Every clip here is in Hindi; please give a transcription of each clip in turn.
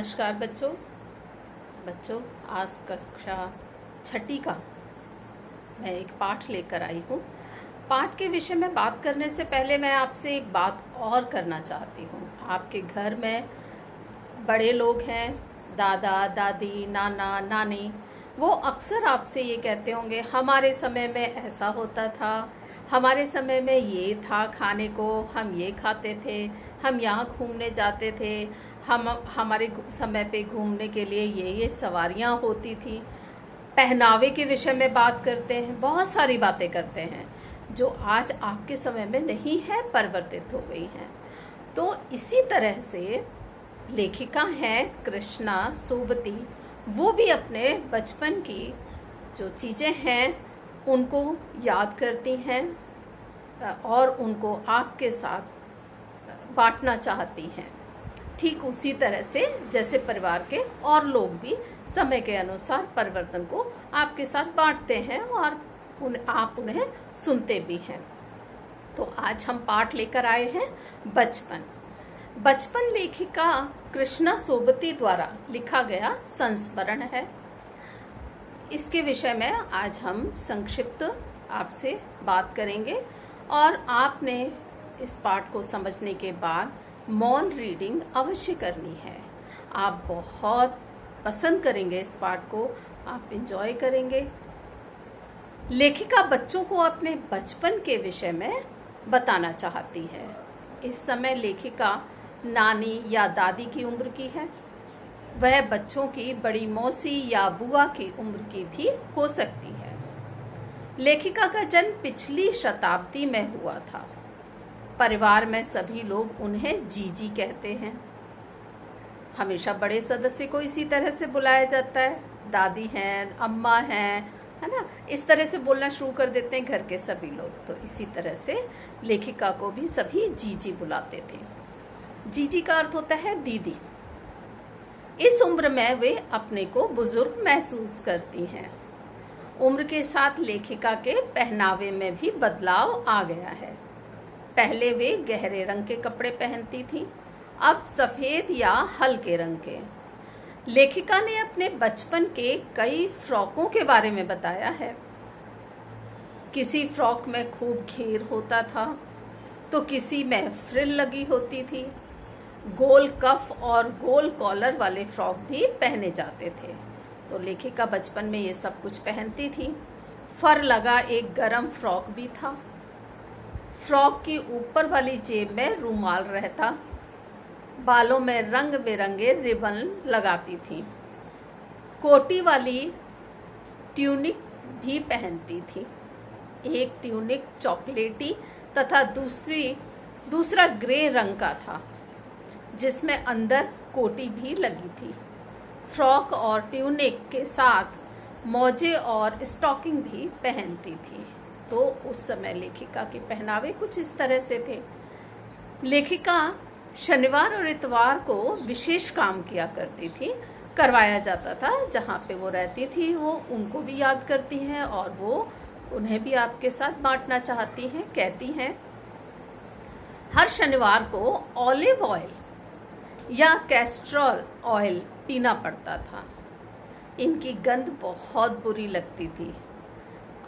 नमस्कार बच्चों आज कक्षा छठी का मैं एक पाठ लेकर आई हूँ। पाठ के विषय में बात करने से पहले मैं आपसे एक बात और करना चाहती हूँ। आपके घर में बड़े लोग हैं, दादा दादी, नाना नानी, वो अक्सर आपसे ये कहते होंगे हमारे समय में ऐसा होता था, हमारे समय में ये था खाने को, हम ये खाते थे, हम यहाँ घूमने जाते थे, हम हमारे समय पे घूमने के लिए ये सवारियाँ होती थी। पहनावे के विषय में बात करते हैं, बहुत सारी बातें करते हैं जो आज आपके समय में नहीं है, परिवर्तित हो गई हैं। तो इसी तरह से लेखिका हैं कृष्णा सोबती, वो भी अपने बचपन की जो चीज़ें हैं उनको याद करती हैं और उनको आपके साथ बांटना चाहती हैं। ठीक उसी तरह से जैसे परिवार के और लोग भी समय के अनुसार परिवर्तन को आपके साथ बांटते हैं और आप उन्हें सुनते भी हैं। तो आज हम पाठ लेकर आए हैं बचपन लेखिका कृष्णा सोबती द्वारा लिखा गया संस्मरण है। इसके विषय में आज हम संक्षिप्त आपसे बात करेंगे और आपने इस पाठ को समझने के बाद मौन रीडिंग अवश्य करनी है। आप बहुत पसंद करेंगे इस पाठ को, आप एंजॉय करेंगे। लेखिका बच्चों को अपने बचपन के विषय में बताना चाहती है। इस समय लेखिका नानी या दादी की उम्र की है, वह बच्चों की बड़ी मौसी या बुआ की उम्र की भी हो सकती है। लेखिका का जन्म पिछली शताब्दी में हुआ था। परिवार में सभी लोग उन्हें जीजी कहते हैं। हमेशा बड़े सदस्य को इसी तरह से बुलाया जाता है, दादी हैं, अम्मा हैं, है ना, इस तरह से बोलना शुरू कर देते हैं घर के सभी लोग। तो इसी तरह से लेखिका को भी सभी जीजी बुलाते थे। जीजी का अर्थ होता है दीदी। इस उम्र में वे अपने को बुजुर्ग महसूस करती हैं। उम्र के साथ लेखिका के पहनावे में भी बदलाव आ गया है। पहले वे गहरे रंग के कपड़े पहनती थी, अब सफेद या हल्के रंग के। लेखिका ने अपने बचपन के कई फ्रॉकों के बारे में बताया है। किसी फ्रॉक में खूब घेर होता था तो किसी में फ्रिल लगी होती थी। गोल कफ और गोल कॉलर वाले फ्रॉक भी पहने जाते थे। तो लेखिका बचपन में ये सब कुछ पहनती थी। फर लगा एक गरम फ्रॉक भी था। फ्रॉक की ऊपर वाली जेब में रुमाल रहता। बालों में रंग बिरंगे रिबन लगाती थी। कोटी वाली ट्यूनिक भी पहनती थी। एक ट्यूनिक चॉकलेटी तथा दूसरा ग्रे रंग का था, जिसमें अंदर कोटी भी लगी थी। फ्रॉक और ट्यूनिक के साथ मोजे और स्टॉकिंग भी पहनती थी। तो उस समय लेखिका के पहनावे कुछ इस तरह से थे। लेखिका शनिवार और इतवार को विशेष काम किया करती थी, करवाया जाता था। जहाँ पे वो रहती थी वो उनको भी याद करती हैं और वो उन्हें भी आपके साथ बांटना चाहती हैं। कहती हैं हर शनिवार को ऑलिव ऑयल या कैस्ट्रॉल ऑयल पीना पड़ता था। इनकी गंध बहुत बुरी लगती थी।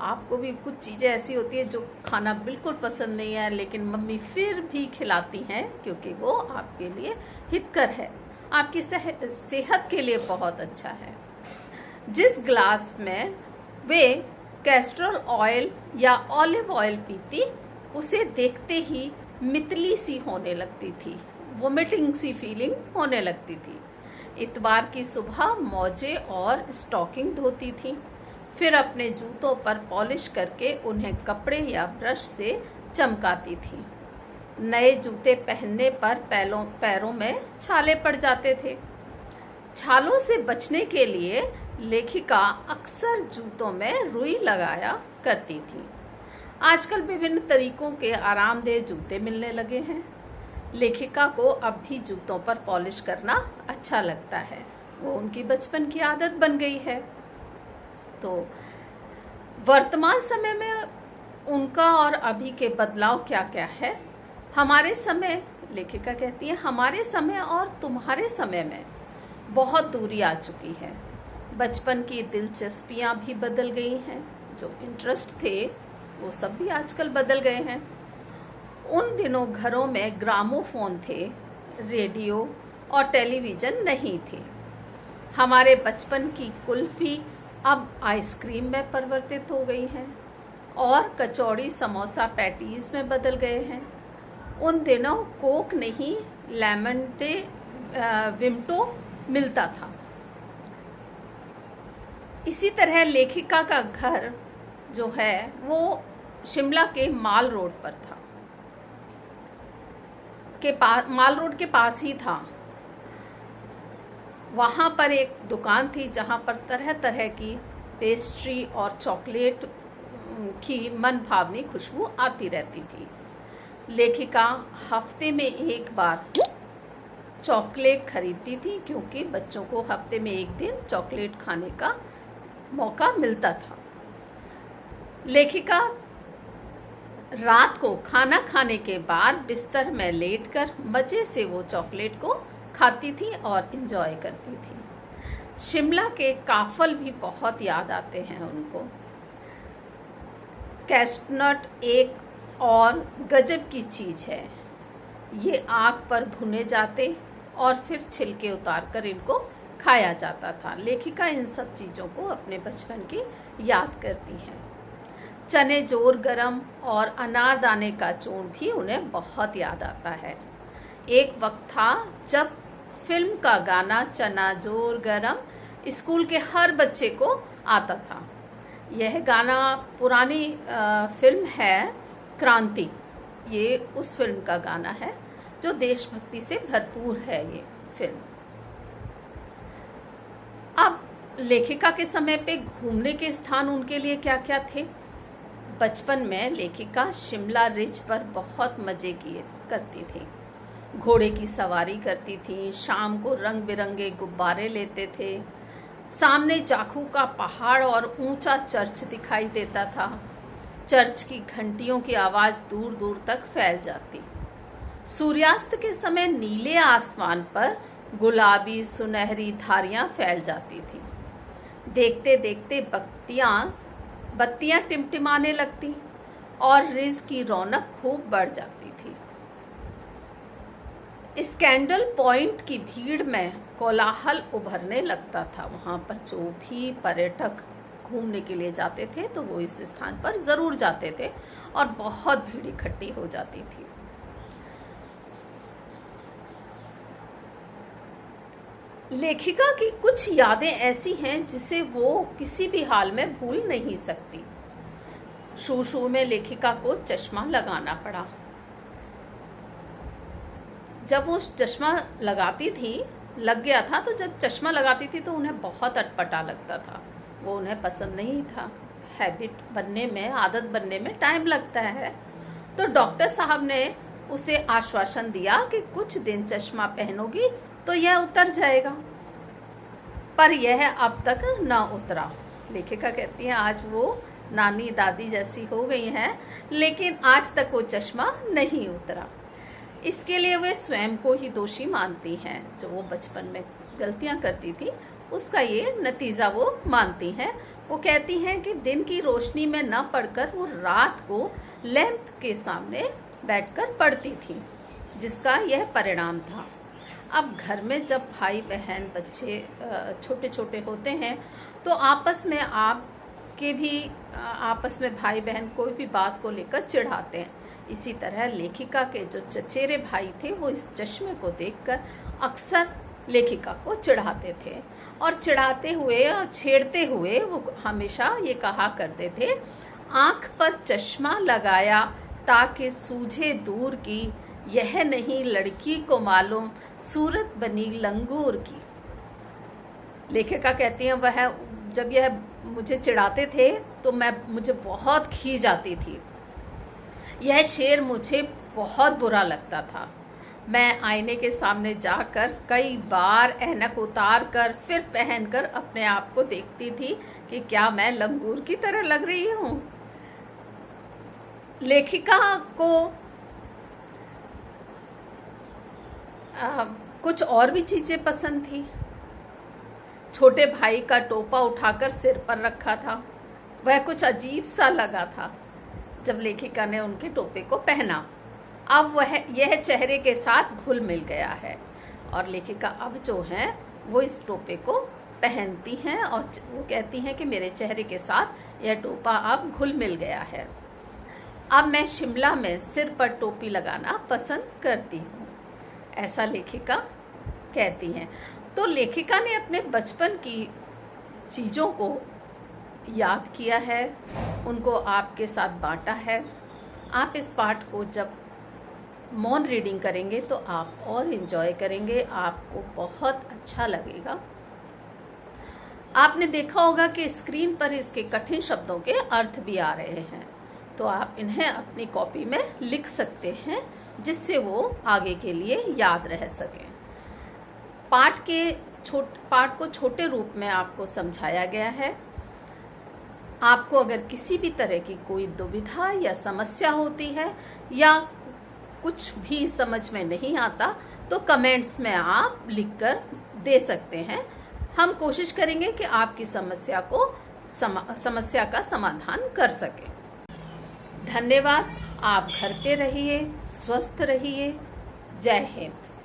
आपको भी कुछ चीज़ें ऐसी होती है जो खाना बिल्कुल पसंद नहीं है, लेकिन मम्मी फिर भी खिलाती हैं क्योंकि वो आपके लिए हितकर है, आपकी सेहत के लिए बहुत अच्छा है। जिस ग्लास में वे कैस्ट्रॉल ऑयल या ऑलिव ऑयल पीती, उसे देखते ही मितली सी होने लगती थी, वोमिटिंग सी फीलिंग होने लगती थी। इतवार की सुबह मोजे और स्टॉकिंग धोती थी, फिर अपने जूतों पर पॉलिश करके उन्हें कपड़े या ब्रश से चमकाती थी। नए जूते पहनने पर पैरों में छाले पड़ जाते थे। छालों से बचने के लिए लेखिका अक्सर जूतों में रुई लगाया करती थी। आजकल विभिन्न तरीकों के आरामदेह जूते मिलने लगे हैं। लेखिका को अब भी जूतों पर पॉलिश करना अच्छा लगता है, वो उनकी बचपन की आदत बन गई है। तो वर्तमान समय में उनका और अभी के बदलाव क्या क्या है। हमारे समय, लेखिका कहती है, हमारे समय और तुम्हारे समय में बहुत दूरी आ चुकी है। बचपन की दिलचस्पियां भी बदल गई हैं, जो इंटरेस्ट थे वो सब भी आजकल बदल गए हैं। उन दिनों घरों में ग्रामोफोन थे, रेडियो और टेलीविज़न नहीं थे। हमारे बचपन की कुल्फ़ी अब आइसक्रीम में परिवर्तित हो गई हैं और कचौड़ी समोसा पैटीज़ में बदल गए हैं। उन दिनों कोक नहीं, लेमन डे विम्टो मिलता था। इसी तरह लेखिका का घर जो है वो शिमला के माल रोड पर था, माल रोड के पास ही था। वहाँ पर एक दुकान थी जहाँ पर तरह तरह की पेस्ट्री और चॉकलेट की मन भावनी खुशबू आती रहती थी। लेखिका हफ्ते में एक बार चॉकलेट खरीदती थी, क्योंकि बच्चों को हफ्ते में एक दिन चॉकलेट खाने का मौका मिलता था। लेखिका रात को खाना खाने के बाद बिस्तर में लेटकर मजे से वो चॉकलेट को खाती थी और एंजॉय करती थी। शिमला के काफल भी बहुत याद आते हैं उनको। कैस्टनट एक और गजब की चीज़ है। ये आग पर भुने जाते और फिर छिलके उतार कर इनको खाया जाता था। लेखिका इन सब चीज़ों को अपने बचपन की याद करती हैं। चने जोर गरम और अनारदाने का चूर्ण भी उन्हें बहुत याद आता है। एक वक्त था जब फिल्म का गाना चना जोर गरम स्कूल के हर बच्चे को आता था। यह गाना पुरानी फिल्म है क्रांति। ये उस फिल्म का गाना है जो देशभक्ति से भरपूर है ये फिल्म। अब लेखिका के समय पे घूमने के स्थान उनके लिए क्या क्या थे? बचपन में लेखिका शिमला रिज पर बहुत मजे करती थी। घोड़े की सवारी करती थी, शाम को रंग बिरंगे गुब्बारे लेते थे। सामने जाखू का पहाड़ और ऊंचा चर्च दिखाई देता था। चर्च की घंटियों की आवाज दूर दूर तक फैल जाती। सूर्यास्त के समय नीले आसमान पर गुलाबी सुनहरी धारियां फैल जाती थी। देखते देखते बत्तियां टिमटिमाने लगती और रिज की रौनक खूब बढ़ जाती थी। स्कैंडल पॉइंट की भीड़ में कोलाहल उभरने लगता था। वहां पर जो भी पर्यटक घूमने के लिए जाते थे तो वो इस स्थान पर जरूर जाते थे और बहुत भीड़ इकट्ठी हो जाती थी। लेखिका की कुछ यादें ऐसी हैं जिसे वो किसी भी हाल में भूल नहीं सकती। शुरू में लेखिका को चश्मा लगाना पड़ा। जब वो चश्मा लगाती थी, लग गया था, तो जब चश्मा लगाती थी तो उन्हें बहुत अटपटा लगता था। वो उन्हें पसंद नहीं था। हैबिट बनने में, आदत बनने में टाइम लगता है। तो डॉक्टर साहब ने उसे आश्वासन दिया कि कुछ दिन चश्मा पहनोगी तो यह उतर जाएगा, पर यह अब तक न उतरा। लेखिका कहती है आज वो नानी दादी जैसी हो गई हैं, लेकिन आज तक वो चश्मा नहीं उतरा। इसके लिए वे स्वयं को ही दोषी मानती हैं। जो वो बचपन में गलतियां करती थी उसका ये नतीजा वो मानती हैं। वो कहती हैं कि दिन की रोशनी में न पढ़कर वो रात को लैंप के सामने बैठकर पढ़ती थी, जिसका यह परिणाम था। अब घर में जब भाई बहन बच्चे छोटे छोटे होते हैं तो आपस में भाई बहन कोई भी बात को लेकर चिढ़ाते हैं। इसी तरह लेखिका के जो चचेरे भाई थे वो इस चश्मे को देखकर अक्सर लेखिका को चिढ़ाते थे और चिढ़ाते हुए और छेड़ते हुए वो हमेशा ये कहा करते थे, आंख पर चश्मा लगाया ताकि सूझे दूर की, यह नहीं लड़की को मालूम सूरत बनी लंगूर की। लेखिका कहती हैं वह जब यह मुझे चिढ़ाते थे तो मुझे बहुत खीज आती थी। यह शेर मुझे बहुत बुरा लगता था। मैं आईने के सामने जाकर कई बार ऐनक उतार कर फिर पहनकर अपने आप को देखती थी कि क्या मैं लंगूर की तरह लग रही हूँ। लेखिका को कुछ और भी चीजें पसंद थी। छोटे भाई का टोपा उठाकर सिर पर रखा था। वह कुछ अजीब सा लगा था जब लेखिका ने उनके टोपे को पहना। अब यह चेहरे के साथ घुल मिल गया है और लेखिका अब जो है वो इस टोपे को पहनती हैं और वो कहती हैं कि मेरे चेहरे के साथ यह टोपा अब घुल मिल गया है। अब मैं शिमला में सिर पर टोपी लगाना पसंद करती हूँ, ऐसा लेखिका कहती हैं। तो लेखिका ने अपने बचपन की चीज़ों को याद किया है, उनको आपके साथ बांटा है। आप इस पाठ को जब मौन रीडिंग करेंगे तो आप और एंजॉय करेंगे, आपको बहुत अच्छा लगेगा। आपने देखा होगा कि स्क्रीन पर इसके कठिन शब्दों के अर्थ भी आ रहे हैं, तो आप इन्हें अपनी कॉपी में लिख सकते हैं जिससे वो आगे के लिए याद रह सकें। पाठ को छोटे रूप में आपको समझाया गया है। आपको अगर किसी भी तरह की कोई दुविधा या समस्या होती है या कुछ भी समझ में नहीं आता तो कमेंट्स में आप लिखकर दे सकते हैं। हम कोशिश करेंगे कि आपकी समस्या का समाधान कर सकें। धन्यवाद। आप घर पे रहिए, स्वस्थ रहिए। जय हिंद।